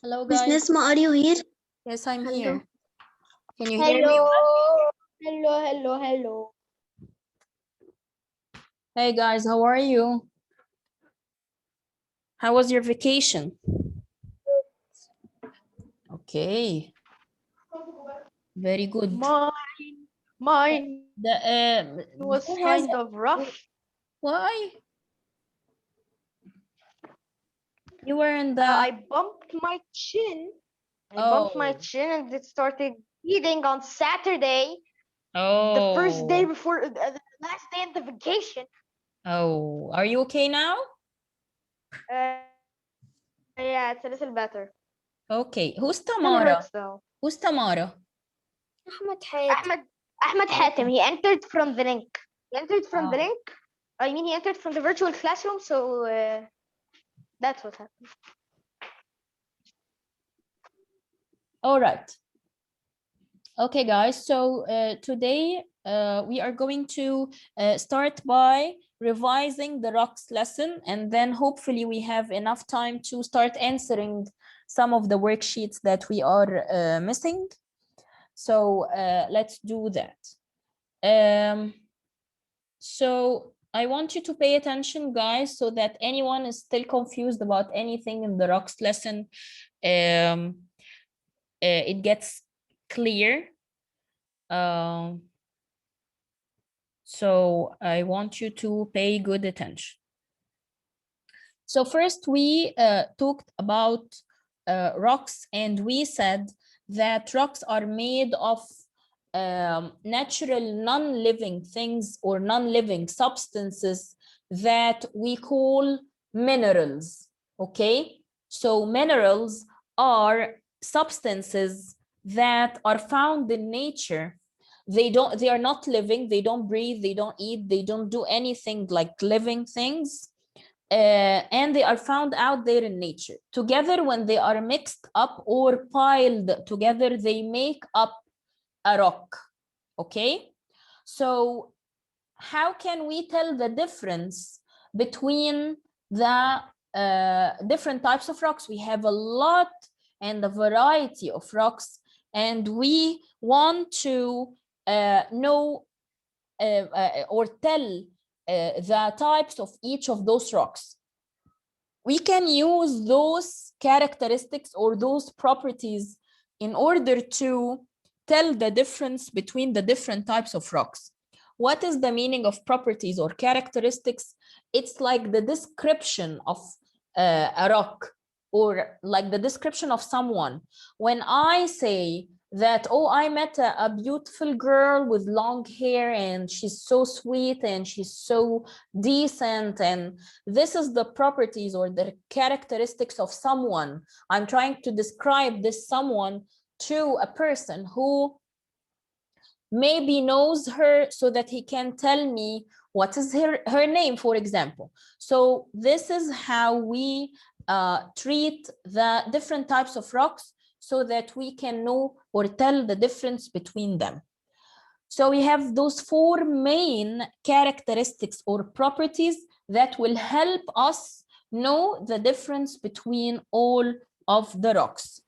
Hello, Miss guys. Nesma, are you here? Yes, I'm Hello. here. Can you hear me? Hello. Hey, guys, how are you? How was your vacation? Okay, very good. Mine The was who has kind of rough. why? You were in the I bumped my chin. And it started bleeding on Saturday, the first day before the last day of the vacation. Oh, are you okay now? Yeah, it's a little better. Okay, who's Still Tamara? hurts though. Who's Tamara? Ahmed Hatem. He entered from the link. He entered from the Oh. link. I mean, he entered from the virtual classroom. So that's what happened. All right. Okay, guys, so today we are going to start by revising the rocks lesson, and then hopefully we have enough time to start answering some of the worksheets that we are missing. So let's do that. So I want you to pay attention, guys, so that anyone is still confused about anything in the rocks lesson, it gets clear. So I want you to pay good attention. So first we talked about rocks, and we said that rocks are made of natural non-living things or non-living substances that we call minerals. Okay, so minerals are substances that are found in nature. They are not living, they don't breathe, they don't eat, they don't do anything like living things, and they are found out there in nature. Together, when they are mixed up or piled together, they make up a rock. Okay, so how can we tell the difference between the different types of rocks? We have a lot and a variety of rocks, and we want to know or tell the types of each of those rocks. We can use those characteristics or those properties in order to tell the difference between the different types of rocks. What is the meaning of properties or characteristics? It's like the description of a rock, or like the description of someone. When I say that, oh, I met a beautiful girl with long hair and she's so sweet and she's so decent, and this is the properties or the characteristics of someone. I'm trying to describe this someone to a person who maybe knows her, so that he can tell me what is her name, for example. So this is how we treat the different types of rocks, so that we can know or tell the difference between them. So we have those four main characteristics or properties that will help us know the difference between all of the rocks.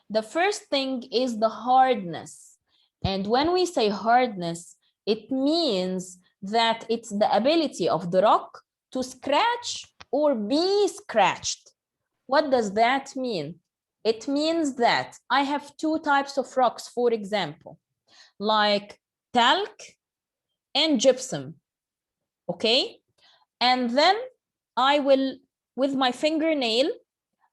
The first thing is the hardness. And when we say hardness, it means that it's the ability of the rock to scratch or be scratched. What does that mean? It means that I have two types of rocks, for example, like talc and gypsum. Okay, and then I will, with my fingernail,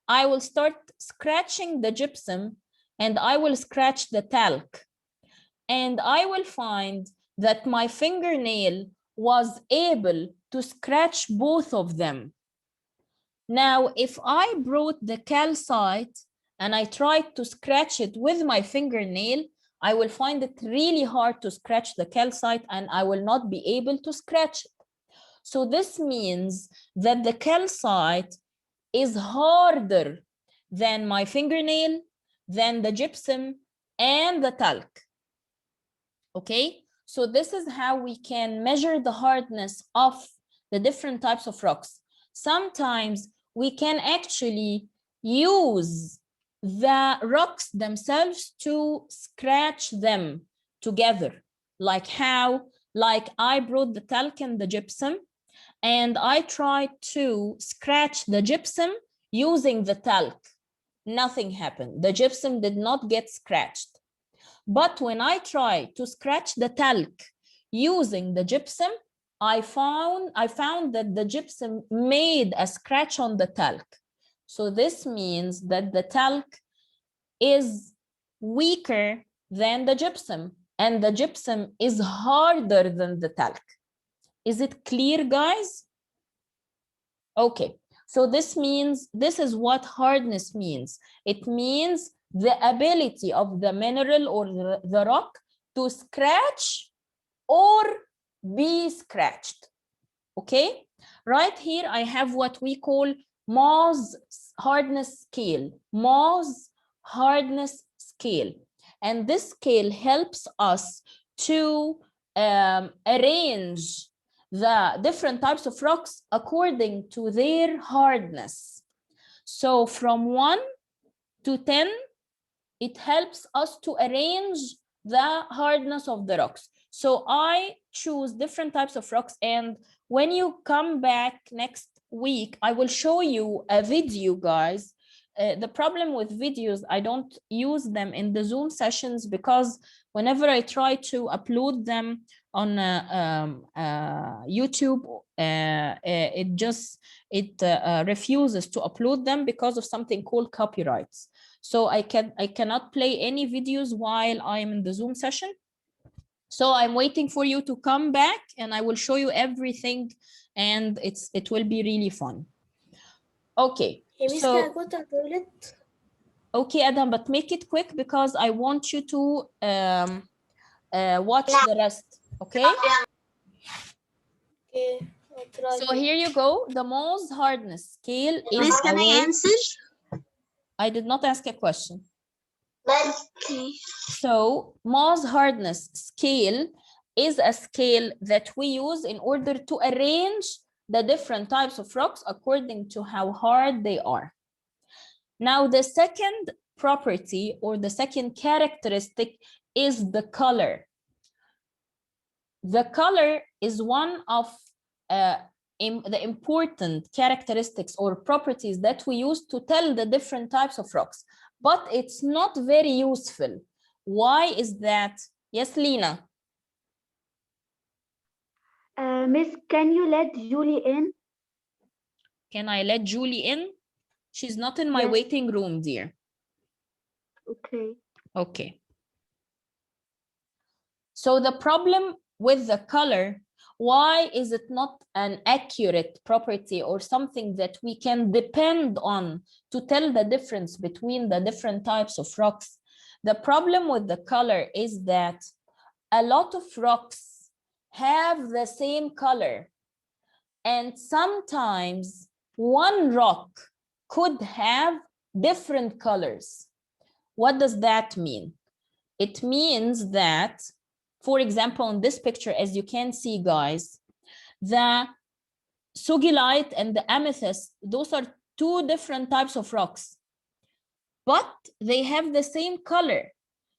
I will start scratching the gypsum, and I will scratch the talc, and I will find that my fingernail was able to scratch both of them. Now, if I brought the calcite and I tried to scratch it with my fingernail, I will find it really hard to scratch the calcite, and I will not be able to scratch it. So this means that the calcite is harder than my fingernail, than the gypsum, and the talc. Okay, so this is how we can measure the hardness of the different types of rocks. Sometimes we can actually use the rocks themselves to scratch them together. Like how? Like I brought the talc and the gypsum, and I tried to scratch the gypsum using the talc. Nothing happened. The gypsum did not get scratched. But when I tried to scratch the talc using the gypsum, I found that the gypsum made a scratch on the talc. So this means that the talc is weaker than the gypsum, and the gypsum is harder than the talc. Is it clear, guys? Okay, so this means, this is what hardness means. It means the ability of the mineral or the rock to scratch or be scratched. Okay, right here I have what we call Mohs hardness scale. Mohs hardness scale. And this scale helps us to arrange the different types of rocks according to their hardness. So from 1 to 10, it helps us to arrange the hardness of the rocks. So I choose different types of rocks, and when you come back next week, I will show you a video, guys. The problem with videos, I don't use them in the Zoom sessions because whenever I try to upload them on YouTube, it refuses to upload them because of something called copyrights. So I cannot play any videos while I'm in the Zoom session. So I'm waiting for you to come back and I will show you everything, and it will be really fun. Okay. So, okay, Adam, but make it quick because I want you to watch the rest. Okay. Okay. So here you go. The Mohs hardness scale is. Miss, can I answer? I did not ask a question. Okay. So Mohs hardness scale is a scale that we use in order to arrange the different types of rocks according to how hard they are. Now, the second property or the second characteristic is the color. The color is one of the important characteristics or properties that we use to tell the different types of rocks, but it's not very useful. Why is that? Yes, Lena. Miss, can you let Julie in? Can I let Julie in? She's not in my waiting room, dear. Okay. Okay. So the problem with the color, why is it not an accurate property or something that we can depend on to tell the difference between the different types of rocks? The problem with the color is that a lot of rocks have the same color, and sometimes one rock could have different colors. What does that mean? It means that, for example, in this picture, as you can see, guys, the sugilite and the amethyst, those are two different types of rocks, but they have the same color.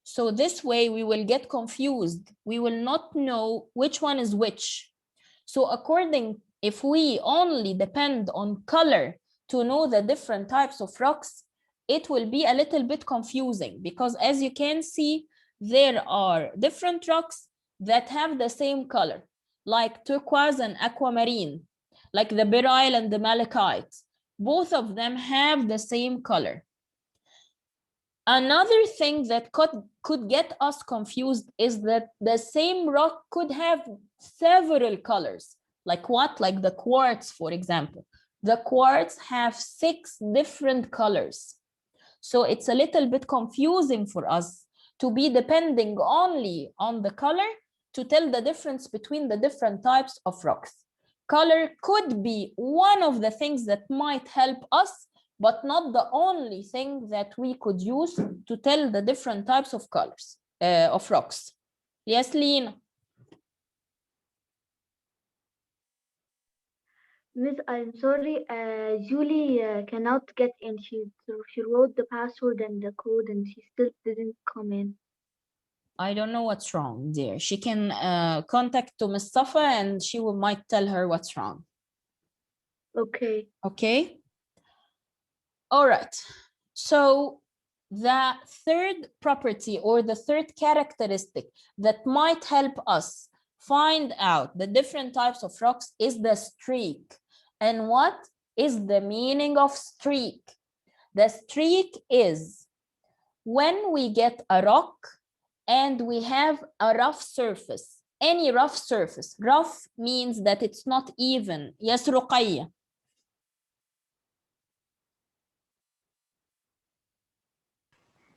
So this way we will get confused. We will not know which one is which. So if we only depend on color to know the different types of rocks, it will be a little bit confusing, because as you can see, there are different rocks that have the same color, like turquoise and aquamarine, like the beryl and the malachite. Both of them have the same color. Another thing that could get us confused is that the same rock could have several colors. Like what? Like the quartz, for example. The quartz have 6 different colors. So it's a little bit confusing for us to be depending only on the color to tell the difference between the different types of rocks. Color could be one of the things that might help us, but not the only thing that we could use to tell the different types of colors, of rocks. Yes, Lena? Miss, I'm sorry. Julie cannot get in. She wrote the password and the code, and she still didn't come in. I don't know what's wrong, dear. She can contact to Miss Safa and she might tell her what's wrong. Okay. Okay. All right. So the third property or the third characteristic that might help us find out the different types of rocks is the streak. And what is the meaning of streak? The streak is when we get a rock and we have a rough surface, any rough surface. Rough means that it's not even. Yes, Ruqayya.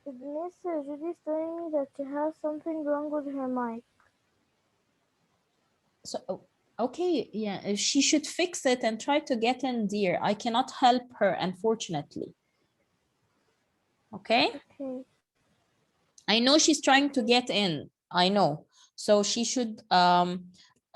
Miss Judy's telling me that she has something wrong with her mic. So, okay, yeah, she should fix it and try to get in, dear. I cannot help her, unfortunately. Okay? Okay. I know she's trying to get in. I know. So she should, I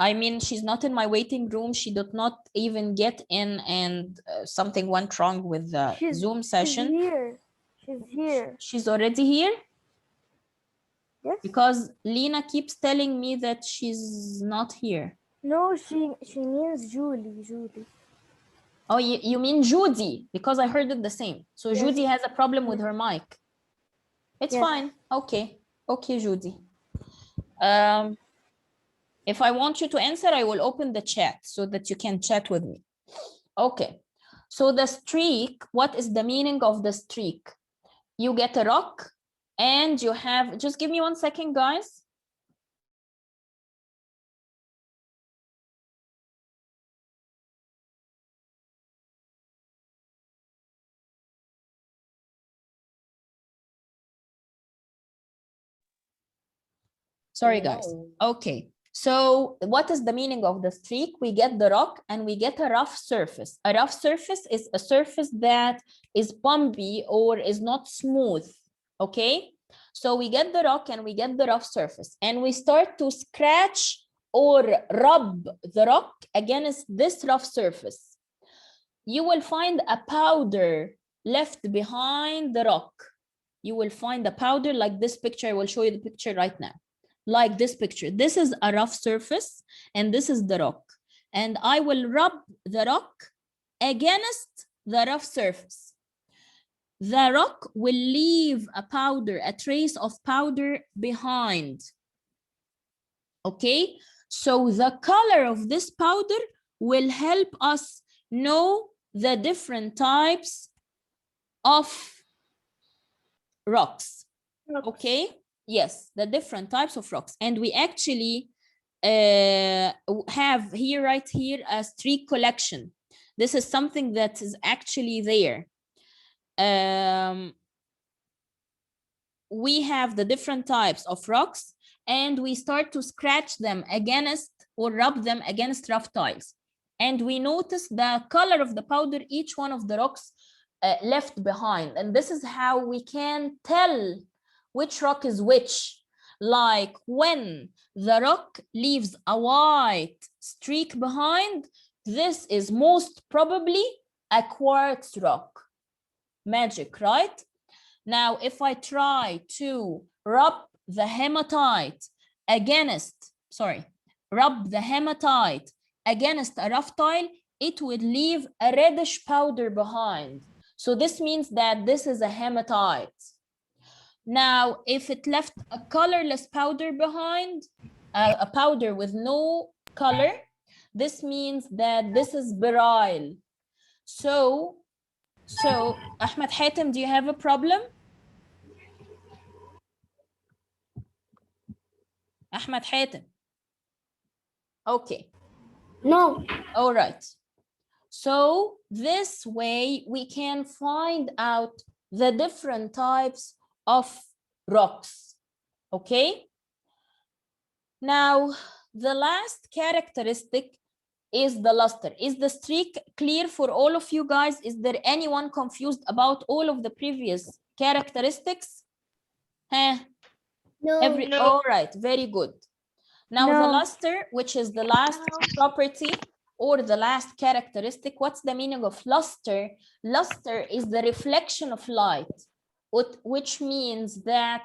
mean, she's not in my waiting room. She did not even get in and something went wrong with the Zoom session. She's here. She's here. She's already here? Yes. Because Lena keeps telling me that she's not here. No, she means Julie. Julie. Oh, you mean Judy? Because I heard it the same. So Yes. Judy has a problem with her mic. It's Yes. fine. Okay. Okay, Judy. If I want you to answer, I will open the chat so that you can chat with me. Okay. So the streak, what is the meaning of the streak? You get a rock and you have, just give me 1 second, guys. Sorry, guys. Okay. So what is the meaning of the streak? We get the rock and we get a rough surface. A rough surface is a surface that is bumpy or is not smooth. Okay. So we get the rock and we get the rough surface and we start to scratch or rub the rock against this rough surface. You will find a powder left behind the rock. You will find a powder like this picture. I will show you the picture right now. Like this picture. This is a rough surface and this is the rock. And I will rub the rock against the rough surface. The rock will leave a powder, a trace of powder behind. Okay, so the color of this powder will help us know the different types of rocks. Okay, yes, the different types of rocks. And we actually have here, right here, a streak collection. This is something that is actually there. We have the different types of rocks and we start to scratch them against or rub them against rough tiles. And we notice the color of the powder each one of the rocks left behind. And this is how we can tell which rock is which. Like when the rock leaves a white streak behind, this is most probably a quartz rock. Magic, right? Now, if I try to rub the hematite against a rough tile, it would leave a reddish powder behind. So this means that this is a hematite. Now, if it left a colorless powder behind, a powder with no color, this means that this is beryl. So Ahmed Hatem, do you have a problem? Ahmed Hatem. Okay. No. All right. So this way we can find out the different types of rocks. Okay. Now, the last characteristic is the luster. Is the streak clear for all of you guys? Is there anyone confused about all of the previous characteristics? Huh? No. No. All right, very good. Now the luster, which is the last property or the last characteristic, what's the meaning of luster? Luster is the reflection of light, which means that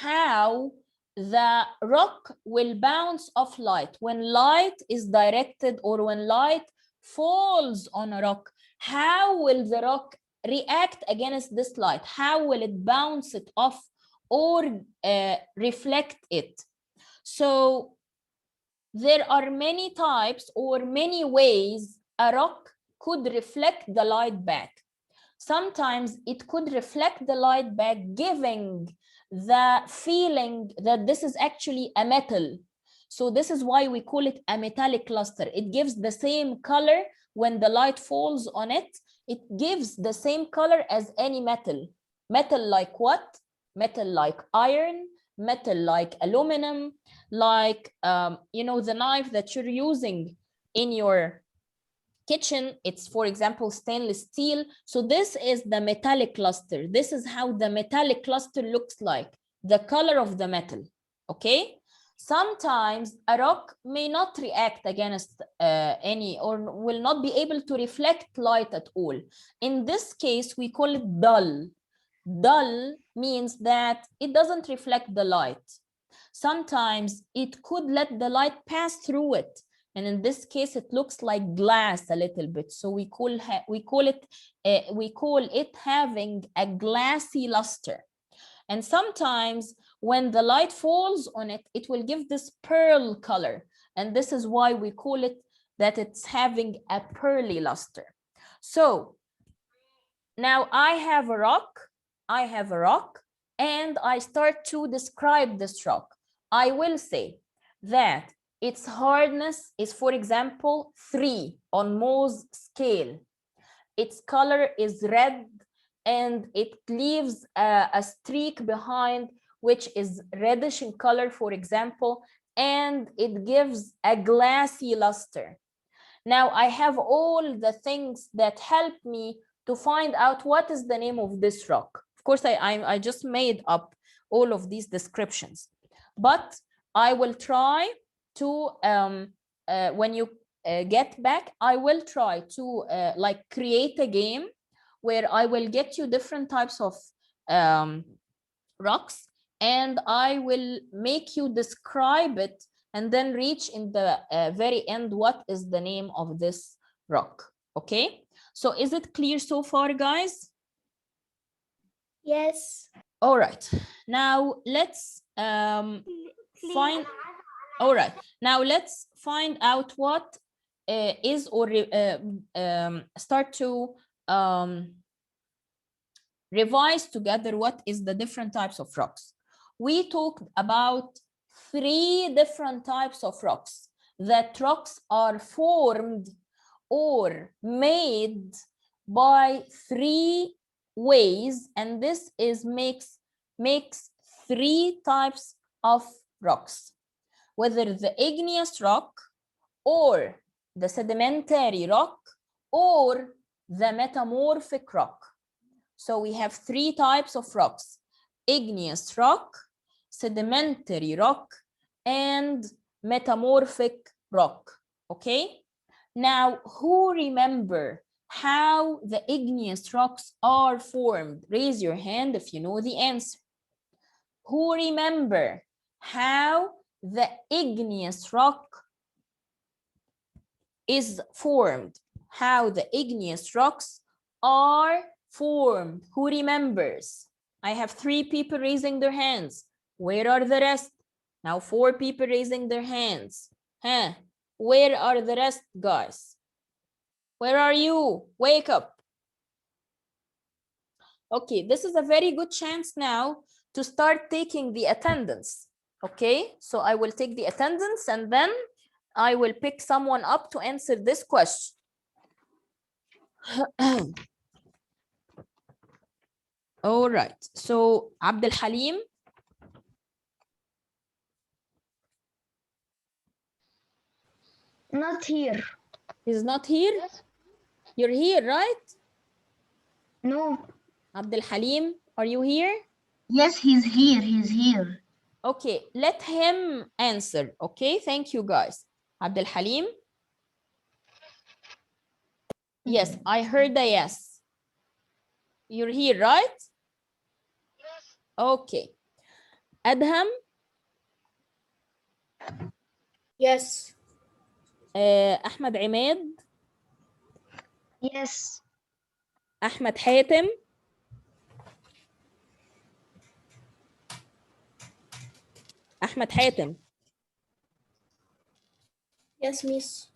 how the rock will bounce off light. When light is directed or when light falls on a rock, how will the rock react against this light? How will it bounce it off or reflect it? So there are many types or many ways a rock could reflect the light back. Sometimes it could reflect the light back, giving the feeling that this is actually a metal. So this is why we call it a metallic luster. It gives the same color when the light falls on it. It gives the same color as any metal. Metal like what? Metal like iron, metal like aluminum, like you know, the knife that you're using in your kitchen, it's for example stainless steel. So this is the metallic luster. This is how the metallic luster looks like, the color of the metal. Okay, sometimes a rock may not react against any, or will not be able to reflect light at all. In this case we call it dull. Dull means that it doesn't reflect the light. Sometimes it could let the light pass through it, and in this case it looks like glass a little bit, so we call it having a glassy luster. And sometimes when the light falls on it, it will give this pearl color, and this is why we call it that it's having a pearly luster. So now I have a rock, and I start to describe this rock. I will say that its hardness is, for example, 3 on Mohs scale. Its color is red, and it leaves a streak behind, which is reddish in color, for example, and it gives a glassy luster. Now I have all the things that help me to find out what is the name of this rock. Of course, I just made up all of these descriptions, but I will try to, when you get back, I will try to like create a game where I will get you different types of rocks, and I will make you describe it, and then reach in the very end what is the name of this rock. Okay, so is it clear so far, guys? Yes. All right, now let's find. All right, now let's find out what is, or start to revise together what is the different types of rocks. We talked about 3 different types of rocks. That rocks are formed or made by 3 ways, and this is makes 3 types of rocks, whether the igneous rock or the sedimentary rock or the metamorphic rock. So we have 3 types of rocks: igneous rock, sedimentary rock, and metamorphic rock. Okay, now who remember how the igneous rocks are formed? Raise your hand if you know the answer. Who remember how the igneous rock is formed? How the igneous rocks are formed? Who remembers? I have 3 people raising their hands. Where are the rest? Now 4 people raising their hands. Huh? Where are the rest, guys? Where are you? Wake up. Okay, this is a very good chance now to start taking the attendance. Okay, so I will take the attendance, and then I will pick someone up to answer this question. All right, so Abdul Halim. Not here. He's not here? Yes. You're here, right? No. Abdul Halim, are you here? Yes, he's here. He's here. Okay, let him answer. Okay, thank you, guys. Abdul Halim. Yes, I heard a yes. You're here, right? Yes. Okay. Adham, Yes. أحمد عماد, Yes. أحمد حاتم, أحمد حاتم. Yes, miss.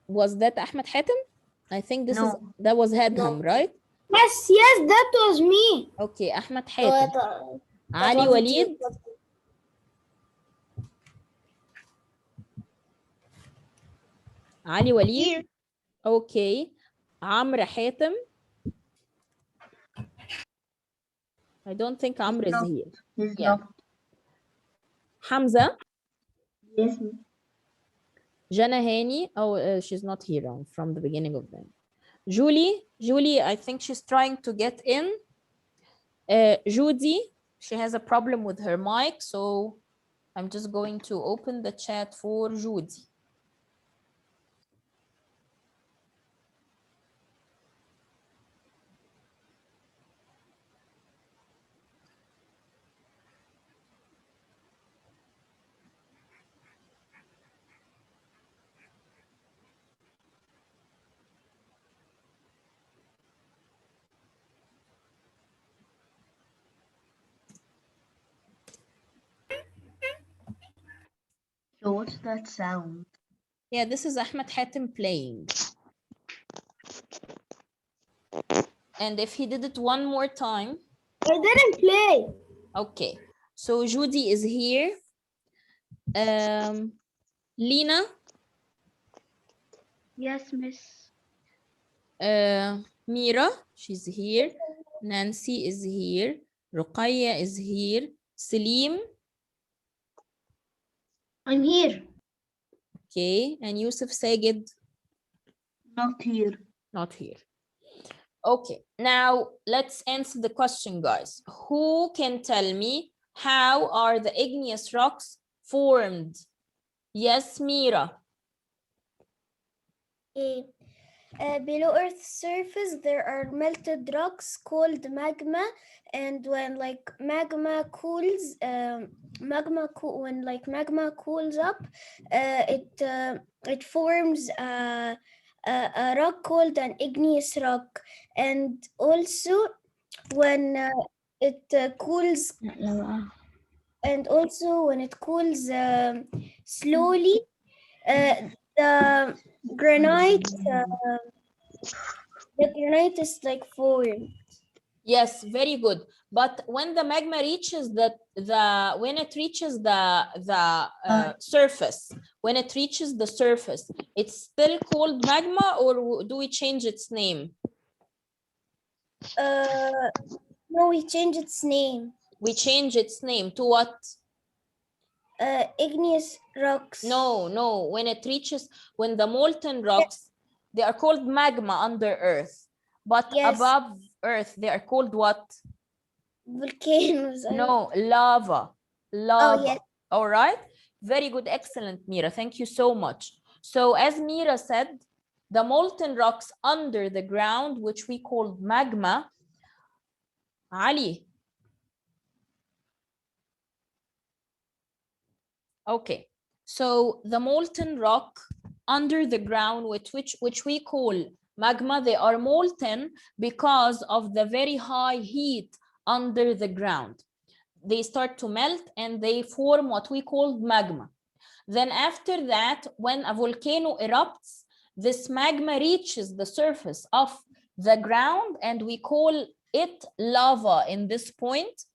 Was that Ahmed Hatem? I think No. that was Hadham, No. right? Yes, that was me. Okay, Ahmed Oh, Hatem. that Ali wasn't you. Walid. Ali Walid. Here. Okay. Amr Hatem. I don't think Amr is here. He's Yeah. not. Hamza. Yes, miss. Jana Hani. Oh, she's not here from the beginning of them. Julie, I think she's trying to get in. Judy, she has a problem with her mic, so I'm just going to open the chat for Judy. So what's that sound? Yeah, this is Ahmed Hatem playing. And if he did it one more time. I didn't play. Okay, so Judy is here. Lina. Yes, miss. Mira, she's here. Nancy is here. Ruqayya is here. Salim. I'm here. Okay, and Yusuf Sagid. Not here. Not here. Okay, now let's answer the question, guys. Who can tell me how are the igneous rocks formed? Yes, Mira. Below Earth's surface, there are melted rocks called magma, and when magma cools, when magma cools up, it forms a rock called an igneous rock, and also when it cools, and also when it cools slowly, the granite is like formed. Yes, very good. But when the magma reaches the surface, when it reaches the surface, it's still called magma, or do we change its name? No, we change its name. We change its name to what? Igneous rocks. No. When the molten rocks, they are called magma under earth. But Yes. above earth, they are called what? Volcanoes. No, lava. Oh, yes. All right. Very good. Excellent, Mira. Thank you so much. So as Mira said, the molten rocks under the ground, which we call magma. Ali. Okay. So the molten rock under the ground, which we call magma, they are molten because of the very high heat under the ground. They start to melt and they form what we call magma. Then after that, when a volcano erupts, this magma reaches the surface of the ground and we call it lava in this point.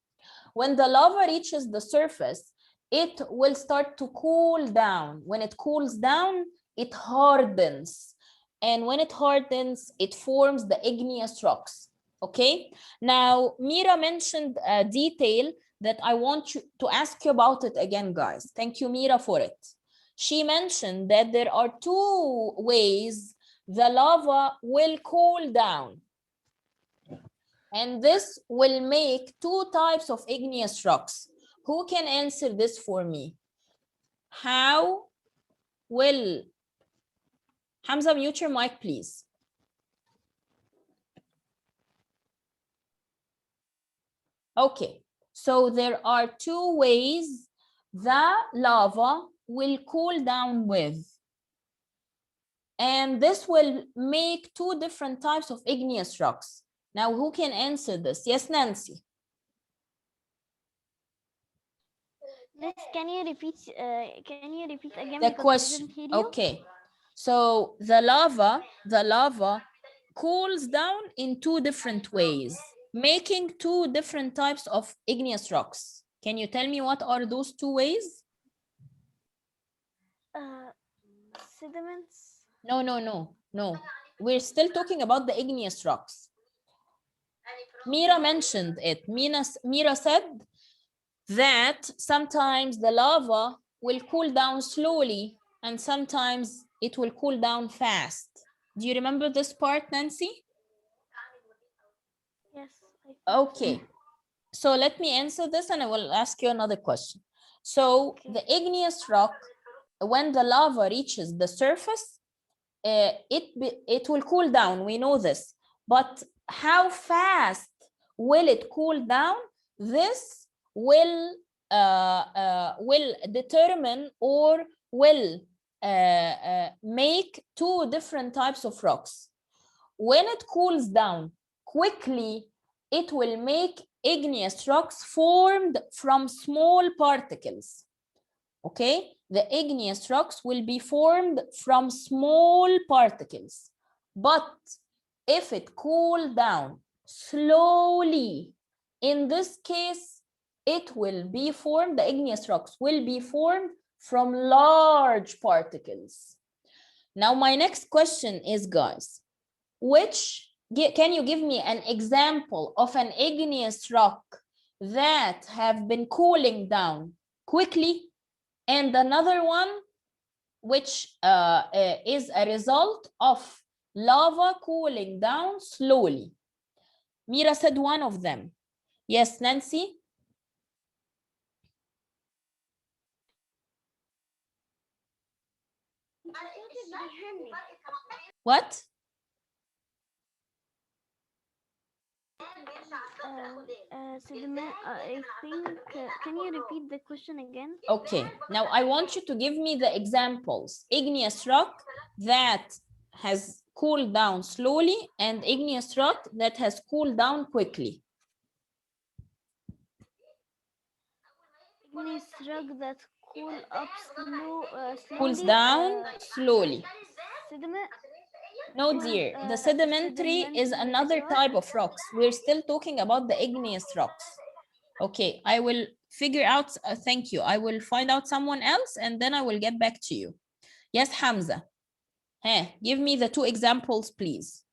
When the lava reaches the surface, it will start to cool down. When it cools down, it hardens. And when it hardens, it forms the igneous rocks. Okay? Now, Mira mentioned a detail that I want you to ask you about it again, guys. Thank you, Mira, for it. She mentioned that there are two ways the lava will cool down. And this will make two types of igneous rocks. Who can answer this for me? How will Hamza, mute your mic, please. Okay, so there are two ways the lava will cool down with. And this will make two different types of igneous rocks. Now, who can answer this? Yes, Nancy. Miss, can you repeat again The because I question. didn't hear you? Okay, so the lava cools down in two different ways, making two different types of igneous rocks. Can you tell me what are those two ways? Sediments. No. We're still talking about the igneous rocks. Mira mentioned it. Mira said that sometimes the lava will cool down slowly and sometimes it will cool down fast. Do you remember this part, Nancy? Yes. Okay. So let me answer this and I will ask you another question. So Okay. the igneous rock, when the lava reaches the surface, it will cool down. We know this. But how fast will it cool down? This will determine or will make two different types of rocks. When it cools down quickly, it will make igneous rocks formed from small particles. Okay, the igneous rocks will be formed from small particles. But if it cooled down slowly, in this case, it will be formed, the igneous rocks will be formed from large particles. Now, my next question is, guys, can you give me an example of an igneous rock that have been cooling down quickly and another one which is a result of lava cooling down slowly? Mira said one of them. Yes, Nancy? What? Sediment, I think, can you repeat the question again? Okay, now I want you to give me the examples. Igneous rock that has cooled down slowly and igneous rock that has cooled down quickly. Igneous rock that slowly. Cools down slowly. Sediment. No, dear, the sedimentary is another type of rocks. We're still talking about the igneous rocks. Okay, I will figure out, thank you. I will find out someone else and then I will get back to you. Yes, Hamza. Hey, give me the two examples, please.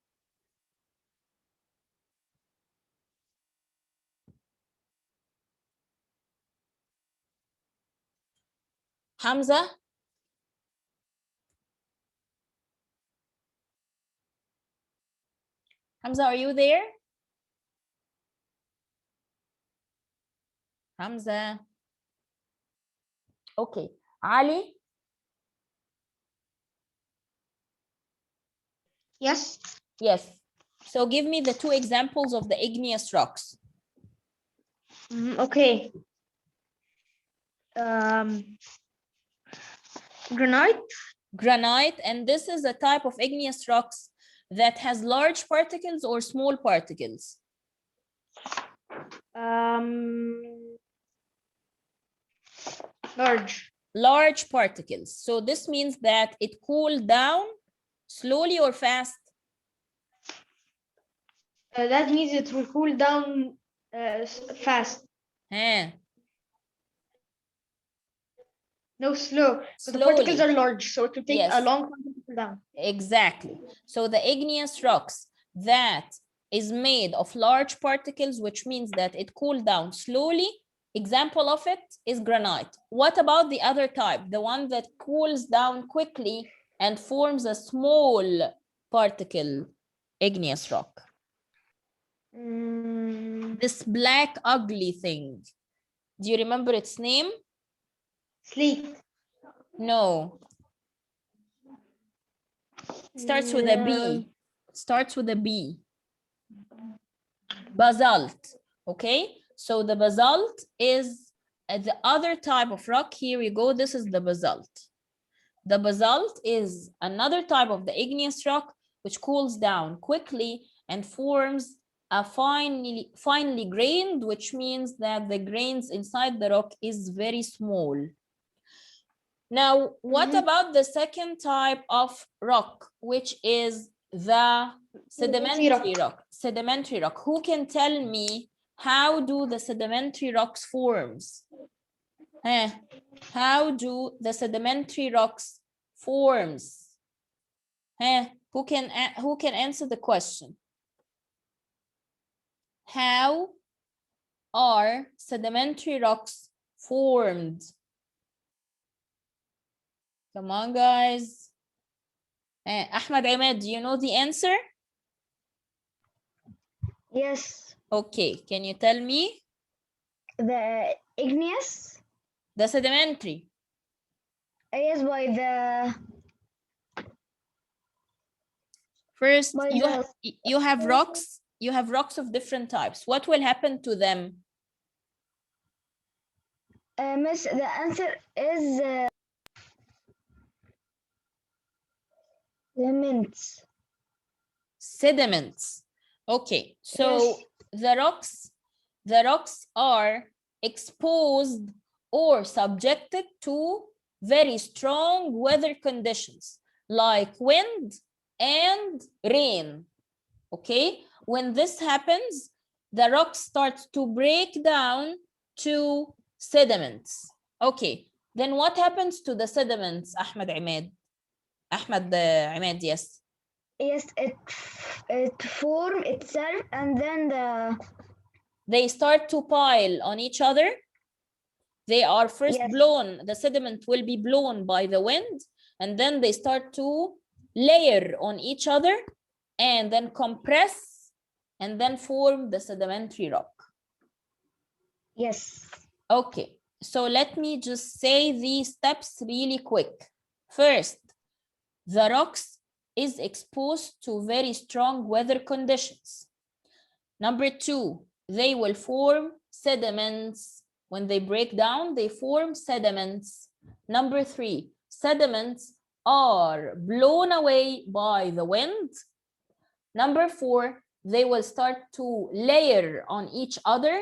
Hamza? Hamza, are you there? Hamza. Okay, Ali? Yes. Yes. So give me the two examples of the igneous rocks. Okay. Granite. Granite, and this is a type of igneous rocks that has large particles or small particles. Large particles. So this means that it cooled down slowly or fast? That means it will cool down fast. No, slow. So the particles are large, so it will take a long time to cool down. Exactly. So the igneous rocks that is made of large particles, which means that it cooled down slowly. Example of it is granite. What about the other type, the one that cools down quickly and forms a small particle igneous rock? This black ugly thing. Do you remember its name? Slate. No. Starts with a B. Starts with a B. Basalt. Okay, so the basalt is the other type of rock. Here we go. This is the basalt. The basalt is another type of the igneous rock which cools down quickly and forms a finely grained, which means that the grains inside the rock is very small. Now, what about the second type of rock, which is the sedimentary rock? Sedimentary rock. Who can tell me how do the sedimentary rocks forms? How do the sedimentary rocks forms? Who can answer the question? How are sedimentary rocks formed? Come on, guys. Ahmed Ahmed, do you know the answer? Yes. Okay, can you tell me? The igneous? The sedimentary. Yes, by the... First, By you have rocks. You have rocks of different types. What will happen to them? Miss, the answer is sediments. Sediments. Okay, so Yes. the rocks are exposed or subjected to very strong weather conditions like wind and rain. Okay, when this happens, the rock starts to break down to sediments. Okay, then what happens to the sediments, Ahmed Ahmed? Ahmed Ahmed, yes. Yes, it form itself and then They start to pile on each other. They are first blown, the sediment will be blown by the wind, and then they start to layer on each other and then compress and then form the sedimentary rock. Yes. Okay, so let me just say these steps really quick. First, the rocks is exposed to very strong weather conditions. Number two, they will form sediments. When they break down, they form sediments. Number three, sediments are blown away by the wind. Number four, they will start to layer on each other.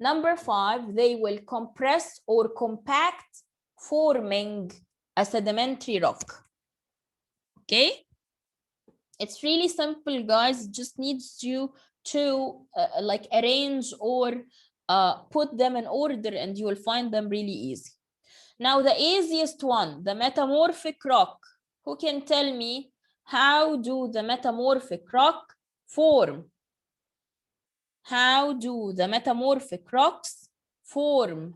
Number five, they will compress or compact, forming a sedimentary rock. Okay? It's really simple, guys. It just needs you to like arrange or put them in order and you will find them really easy. Now, the easiest one, the metamorphic rock. Who can tell me how do the metamorphic rock form? How do the metamorphic rocks form?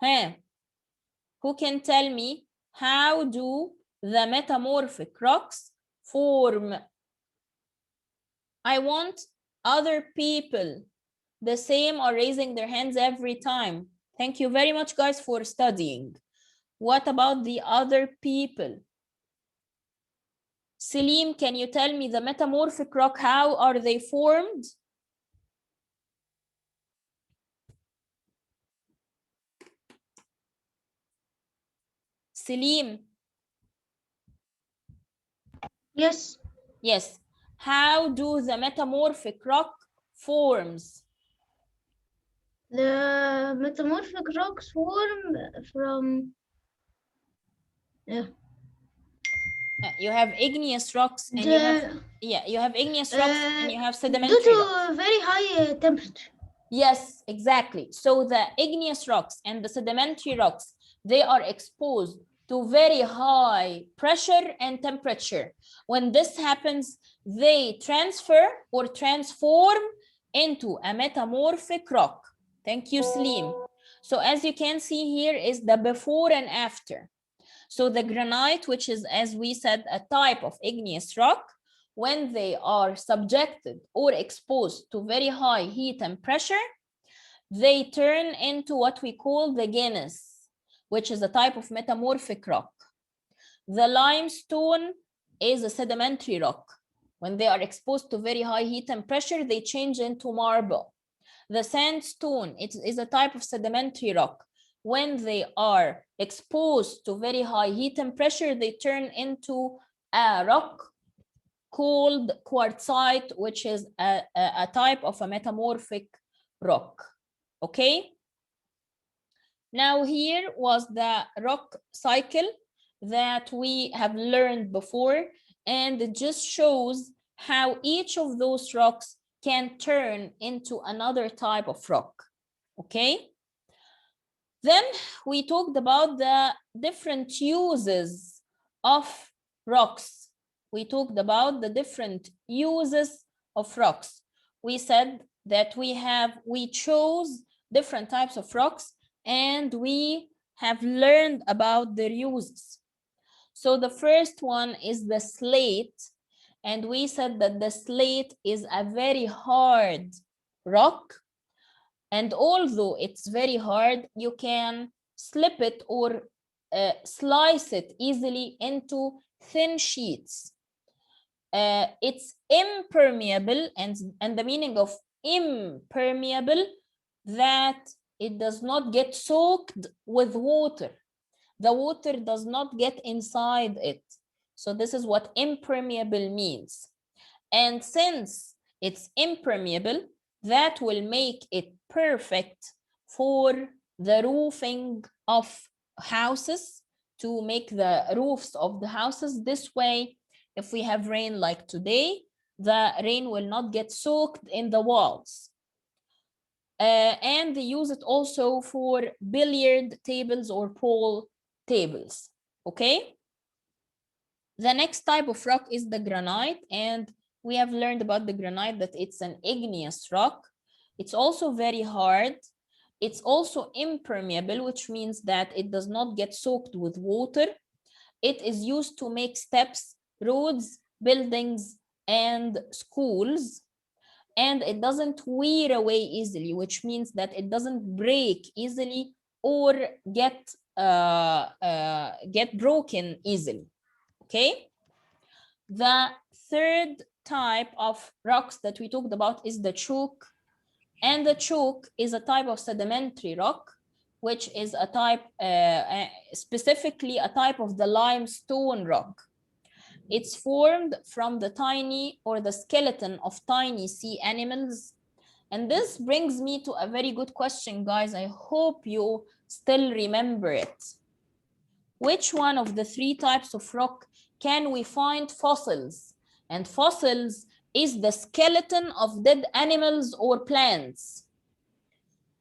Who can tell me how do the metamorphic rocks form? I want other people. The same are raising their hands every time. Thank you very much, guys, for studying. What about the other people? Selim, can you tell me the metamorphic rock, how are they formed? Selim. Yes. Yes. How do the metamorphic rock forms? The metamorphic rocks form from You have igneous rocks and you have igneous rocks and you have sedimentary due to rocks. very high temperature. Yes, exactly. So the igneous rocks and the sedimentary rocks, they are exposed to very high pressure and temperature. When this happens, they transfer or transform into a metamorphic rock. Thank you, Slim. So as you can see here is the before and after. So the granite, which is, as we said, a type of igneous rock, when they are subjected or exposed to very high heat and pressure, they turn into what we call the gneiss, which is a type of metamorphic rock. The limestone is a sedimentary rock. When they are exposed to very high heat and pressure, they change into marble. The sandstone, it is a type of sedimentary rock. When they are exposed to very high heat and pressure, they turn into a rock called quartzite, which is a type of a metamorphic rock. Okay? Now here was the rock cycle that we have learned before, and it just shows how each of those rocks can turn into another type of rock. Okay? Then we talked about the different uses of rocks. We talked about the different uses of rocks. We said that we chose different types of rocks and we have learned about their uses. So the first one is the slate. And we said that the slate is a very hard rock. And although it's very hard, you can slip it or slice it easily into thin sheets. It's impermeable, and the meaning of impermeable, that it does not get soaked with water. The water does not get inside it. So this is what impermeable means. And since it's impermeable, that will make it perfect for the roofing of houses, to make the roofs of the houses. This way, if we have rain like today, the rain will not get soaked in the walls. And they use it also for billiard tables or pool tables. Okay? The next type of rock is the granite, and we have learned about the granite that it's an igneous rock. It's also very hard. It's also impermeable, which means that it does not get soaked with water. It is used to make steps, roads, buildings, and schools. And it doesn't wear away easily, which means that it doesn't break easily or get broken easily. Okay? The third type of rocks that we talked about is the chalk. And the chalk is a type of sedimentary rock, which is a type, specifically a type of the limestone rock. It's formed from the tiny or the skeleton of tiny sea animals. And this brings me to a very good question, guys. I hope you still remember it. Which one of the three types of rock can we find fossils? And fossils is the skeleton of dead animals or plants.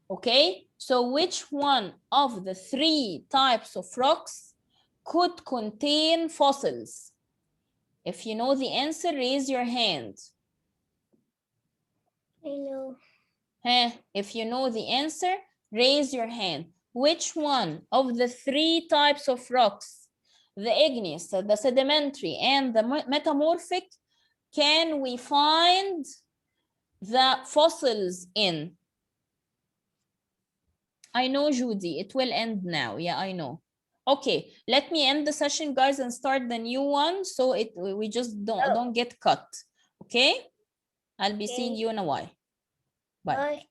Okay, so which one of the three types of rocks could contain fossils? If you know the answer, raise your hand. I know. If you know the answer, raise your hand. Which one of the three types of rocks, the igneous, the sedimentary, and the metamorphic, can we find the fossils in? I know, Judy, it will end now. Yeah, I know. Okay, let me end the session, guys, and start the new one so we just don't get cut. Okay? I'll be seeing you in a while. Bye. Bye.